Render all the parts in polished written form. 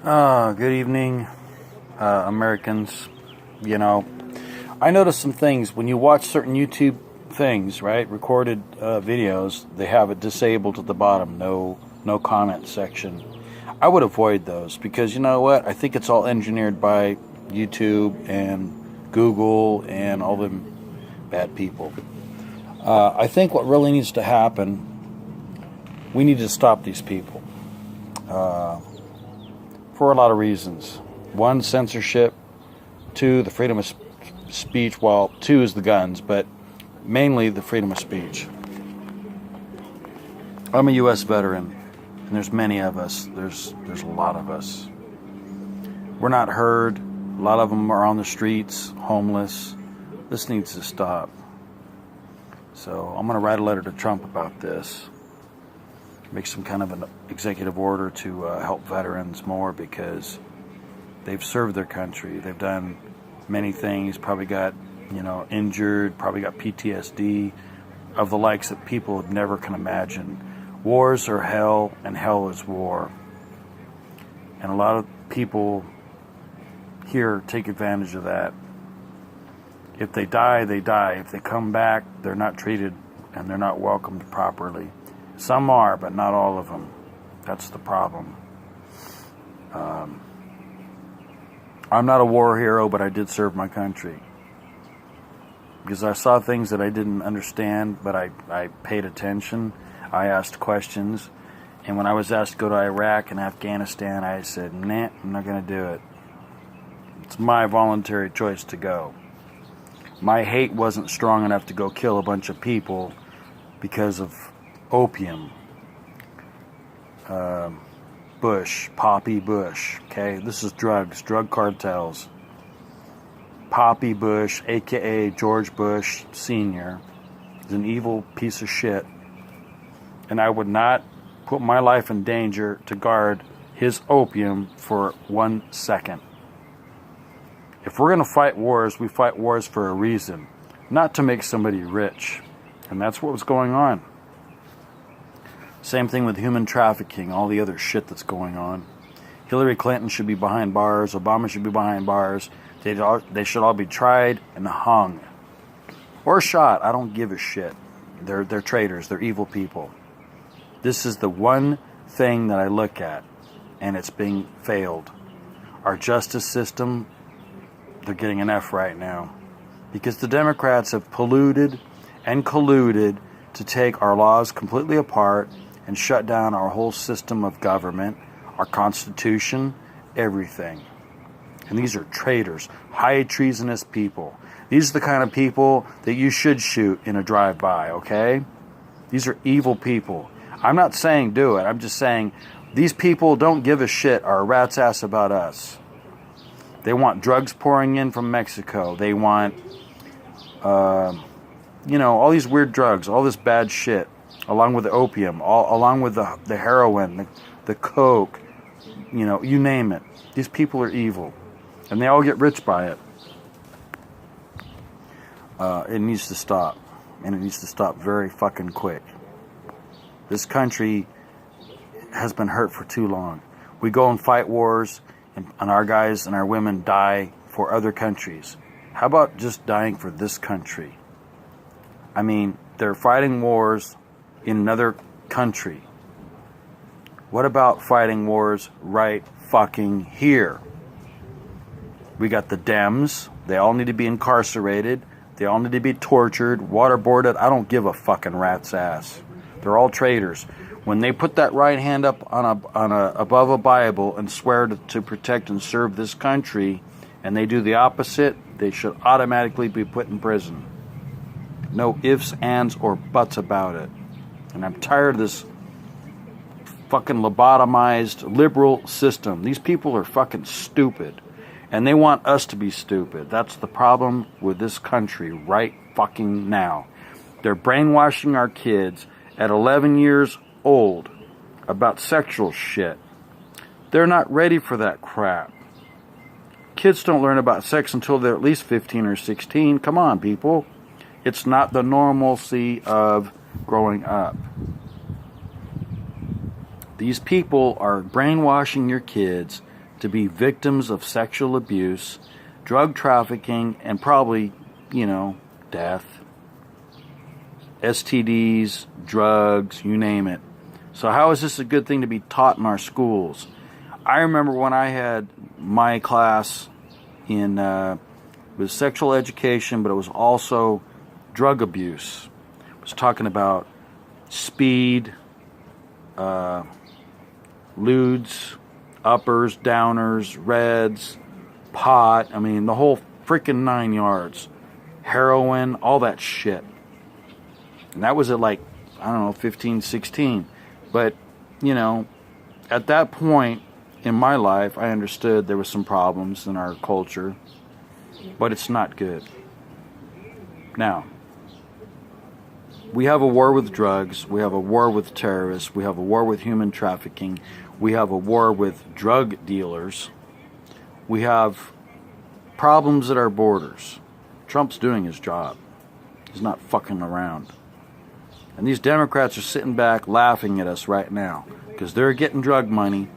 Good evening, Americans. You know, I noticed some things when you watch certain YouTube things, right? Recorded videos, they have it disabled at the bottom, no comment section. I would avoid those because you know what? I think it's all engineered by YouTube and Google and all them bad people. I think what really needs to happen, we need to stop these people. For a lot of reasons. One, censorship. Two, the freedom of speech. Well, two is the guns, but mainly the freedom of speech. I'm a U.S. veteran, and there's many of us. There's a lot of us. We're not heard. A lot of them are on the streets, homeless. This needs to stop. So I'm going to write a letter to Trump about this. Make some kind of an executive order to help veterans more because they've served their country. They've done many things, probably got, injured, probably got PTSD of the likes that people never can imagine. Wars are hell, and hell is war. And a lot of people here take advantage of that. If they die, they die. If they come back, they're not treated and they're not welcomed properly. Some are, but not all of them. That's the problem. I'm not a war hero, but I did serve my country. Because I saw things that I didn't understand, but I paid attention. I asked questions. And when I was asked to go to Iraq and Afghanistan, I said, nah, I'm not going to do it. It's my voluntary choice to go. My hate wasn't strong enough to go kill a bunch of people because of opium, Bush, Poppy Bush, okay? This is drugs, drug cartels. Poppy Bush, a.k.a. George Bush Sr., is an evil piece of shit. And I would not put my life in danger to guard his opium for 1 second. If we're going to fight wars, we fight wars for a reason, not to make somebody rich. And that's what was going on. Same thing with human trafficking, all the other shit that's going on. Hillary Clinton should be behind bars. Obama should be behind bars. They should all be tried and hung. Or shot. I don't give a shit. They're traitors. They're evil people. This is the one thing that I look at, and it's being failed. Our justice system, they're getting an F right now. Because the Democrats have polluted and colluded to take our laws completely apart and shut down our whole system of government, our Constitution, everything. And these are traitors, high treasonous people. These are the kind of people that you should shoot in a drive-by, okay? These are evil people. I'm not saying do it. I'm just saying these people don't give a shit or a rat's ass about us. They want drugs pouring in from Mexico. They want, all these weird drugs, all this bad shit. Along with the opium, along with the heroin, the coke, you name it. These people are evil, and they all get rich by it. It needs to stop, and it needs to stop very fucking quick. This country has been hurt for too long. We go and fight wars, and our guys and our women die for other countries. How about just dying for this country? I mean, they're fighting wars in another country. What about fighting wars right fucking here? We got the Dems. They all need to be incarcerated. They all need to be tortured, waterboarded. I don't give a fucking rat's ass. They're all traitors. When they put that right hand up above a Bible and swear to protect and serve this country, and they do the opposite, they should automatically be put in prison. No ifs, ands, or buts about it. And I'm tired of this fucking lobotomized liberal system. These people are fucking stupid. And they want us to be stupid. That's the problem with this country right fucking now. They're brainwashing our kids at 11 years old about sexual shit. They're not ready for that crap. Kids don't learn about sex until they're at least 15 or 16. Come on, people. It's not the normalcy of growing up. These people are brainwashing your kids to be victims of sexual abuse, drug trafficking, and probably, death, STDs, drugs, you name it. So how is this a good thing to be taught in our schools? I remember when I had my class in it was sexual education, but it was also drug abuse. It was talking about speed, lewds, uppers, downers, reds, pot. I mean, the whole freaking 9 yards. Heroin, all that shit. And that was at 15, 16. But, at that point in my life, I understood there was some problems in our culture. But it's not good. Now, we have a war with drugs. We have a war with terrorists. We have a war with human trafficking. We have a war with drug dealers. We have problems at our borders. Trump's doing his job. He's not fucking around. And these Democrats are sitting back laughing at us right now because they're getting drug money.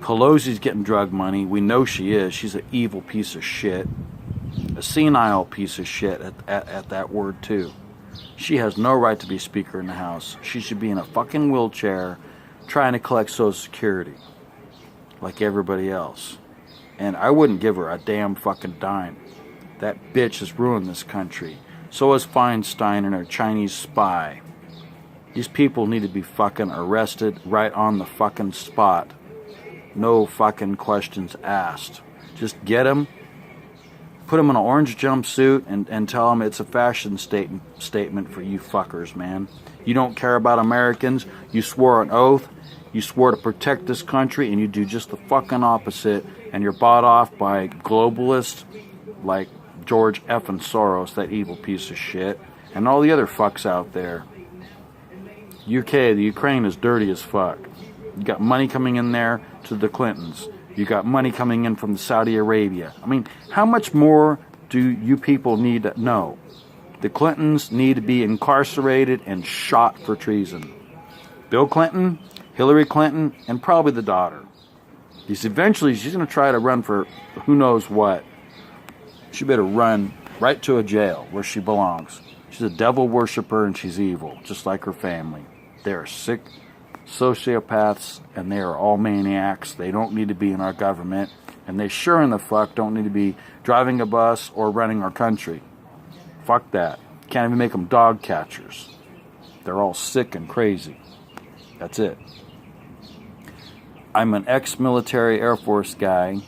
Pelosi's getting drug money. We know she is. She's an evil piece of shit. A senile piece of shit at that word, too. She has no right to be Speaker in the House. She should be in a fucking wheelchair trying to collect Social Security like everybody else. And I wouldn't give her a damn fucking dime. That bitch has ruined this country. So is Feinstein and her Chinese spy. These people need to be fucking arrested right on the fucking spot. No fucking questions asked. Just get them, put them in an orange jumpsuit, and tell them it's a fashion statement for you fuckers, man. You don't care about Americans. You swore an oath. You swore to protect this country, and you do just the fucking opposite. And you're bought off by globalists like George effing Soros, that evil piece of shit, and all the other fucks out there. The Ukraine is dirty as fuck. You got money coming in there to the Clintons. You got money coming in from Saudi Arabia. I mean, how much more do you people need to know? The Clintons need to be incarcerated and shot for treason. Bill Clinton, Hillary Clinton, and probably the daughter. Because eventually she's going to try to run for who knows what. She better run right to a jail where she belongs. She's a devil worshiper and she's evil, just like her family. They are sick sociopaths and they are all maniacs. They don't need to be in our government. And they sure in the fuck don't need to be driving a bus or running our country. Fuck that. Can't even make them dog catchers. They're all sick and crazy. That's it. I'm an ex-military Air Force guy.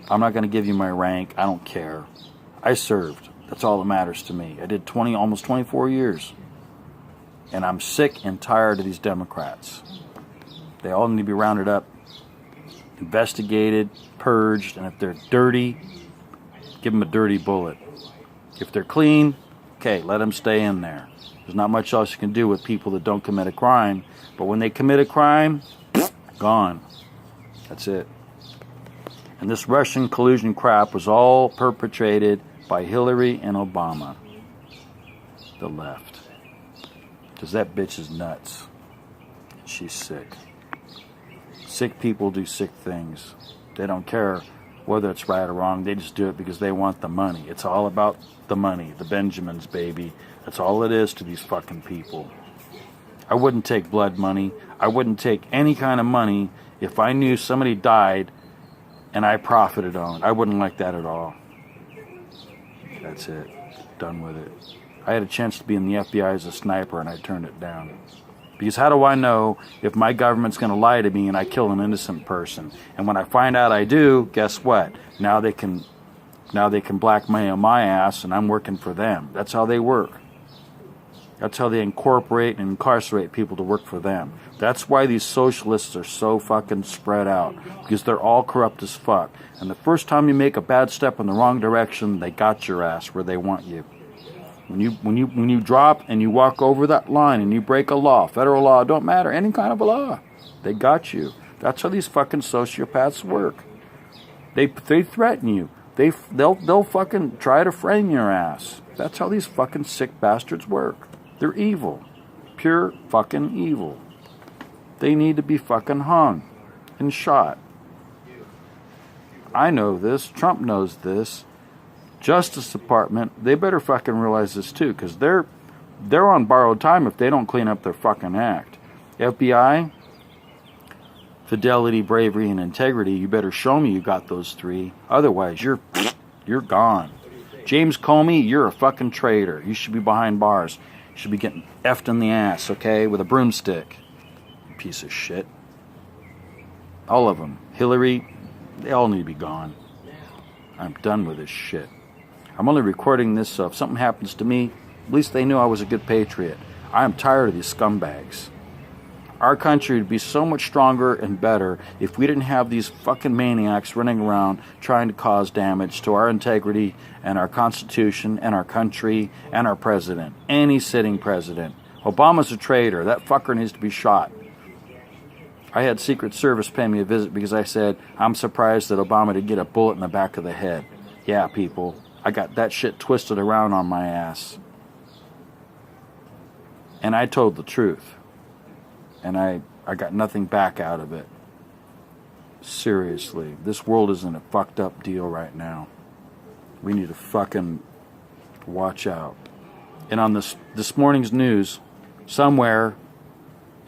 I'm not going to give you my rank. I don't care. I served. That's all that matters to me. I did almost 24 years. And I'm sick and tired of these Democrats. They all need to be rounded up, investigated, purged, and if they're dirty, give them a dirty bullet. If they're clean, okay, let them stay in there. There's not much else you can do with people that don't commit a crime. But when they commit a crime, gone. That's it. And this Russian collusion crap was all perpetrated by Hillary and Obama. The left. Because that bitch is nuts. She's sick. Sick people do sick things. They don't care whether it's right or wrong. They just do it because they want the money. It's all about the money. The Benjamins, baby. That's all it is to these fucking people. I wouldn't take blood money. I wouldn't take any kind of money if I knew somebody died and I profited on it. I wouldn't like that at all. That's it. Done with it. I had a chance to be in the FBI as a sniper and I turned it down. Because how do I know if my government's going to lie to me and I kill an innocent person? And when I find out I do, guess what? Now they can blackmail my ass and I'm working for them. That's how they work. That's how they incorporate and incarcerate people to work for them. That's why these socialists are so fucking spread out. Because they're all corrupt as fuck. And the first time you make a bad step in the wrong direction, they got your ass where they want you. When you drop and you walk over that line and you break a law, federal law, don't matter, any kind of a law, they got you. That's how these fucking sociopaths work. They threaten you. They'll fucking try to frame your ass. That's how these fucking sick bastards work. They're evil. Pure fucking evil. They need to be fucking hung and shot. I know this. Trump knows this. Justice Department, they better fucking realize this too, because they're on borrowed time if they don't clean up their fucking act. FBI, fidelity, bravery, and integrity, you better show me you got those three. Otherwise, you're gone. James Comey, you're a fucking traitor. You should be behind bars. You should be getting effed in the ass, okay, with a broomstick. Piece of shit. All of them. Hillary, they all need to be gone. I'm done with this shit. I'm only recording this so if something happens to me, at least they knew I was a good patriot. I am tired of these scumbags. Our country would be so much stronger and better if we didn't have these fucking maniacs running around trying to cause damage to our integrity and our Constitution and our country and our president. Any sitting president. Obama's a traitor. That fucker needs to be shot. I had Secret Service pay me a visit because I said, I'm surprised that Obama didn't get a bullet in the back of the head. Yeah, people. I got that shit twisted around on my ass. And I told the truth. And I got nothing back out of it. Seriously. This world is in a fucked up deal right now. We need to fucking watch out. And on this morning's news, somewhere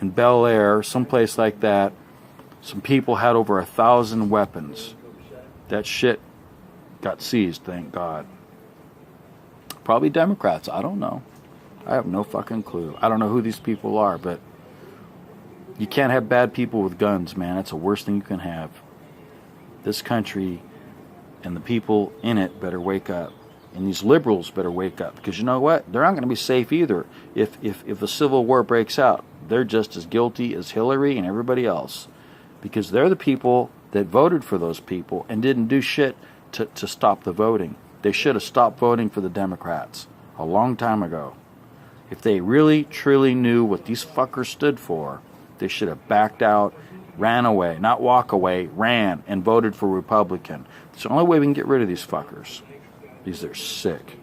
in Bel Air, someplace like that, some people had over 1,000 weapons. That shit got seized, thank God. Probably Democrats, I don't know. I have no fucking clue. I don't know who these people are, but you can't have bad people with guns, man. That's the worst thing you can have. This country and the people in it better wake up. And these liberals better wake up. Because you know what? They're not going to be safe either. If a civil war breaks out, they're just as guilty as Hillary and everybody else. Because they're the people that voted for those people and didn't do shit to stop the voting. They should have stopped voting for the Democrats a long time ago. If they really, truly knew what these fuckers stood for, they should have backed out, ran away, not walk away, ran, and voted for Republican. It's the only way we can get rid of these fuckers. These are sick.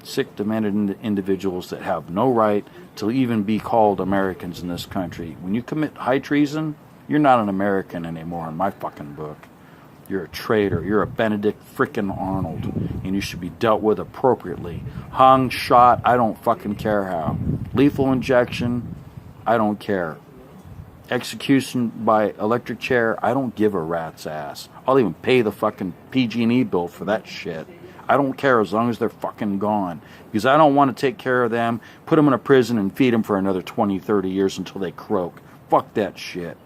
Sick, demented individuals that have no right to even be called Americans in this country. When you commit high treason, you're not an American anymore in my fucking book. You're a traitor. You're a Benedict frickin' Arnold. And you should be dealt with appropriately. Hung, shot, I don't fucking care how. Lethal injection, I don't care. Execution by electric chair, I don't give a rat's ass. I'll even pay the fucking PG&E bill for that shit. I don't care as long as they're fucking gone. Because I don't want to take care of them, put them in a prison, and feed them for another 20, 30 years until they croak. Fuck that shit.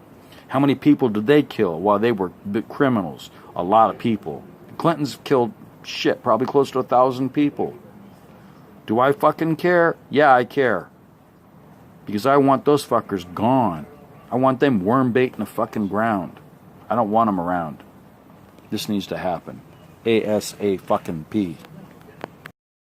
How many people did they kill while they were criminals? A lot of people. The Clintons killed shit, probably close to 1,000 people. Do I fucking care? Yeah, I care. Because I want those fuckers gone. I want them worm bait in the fucking ground. I don't want them around. This needs to happen. ASA fucking P.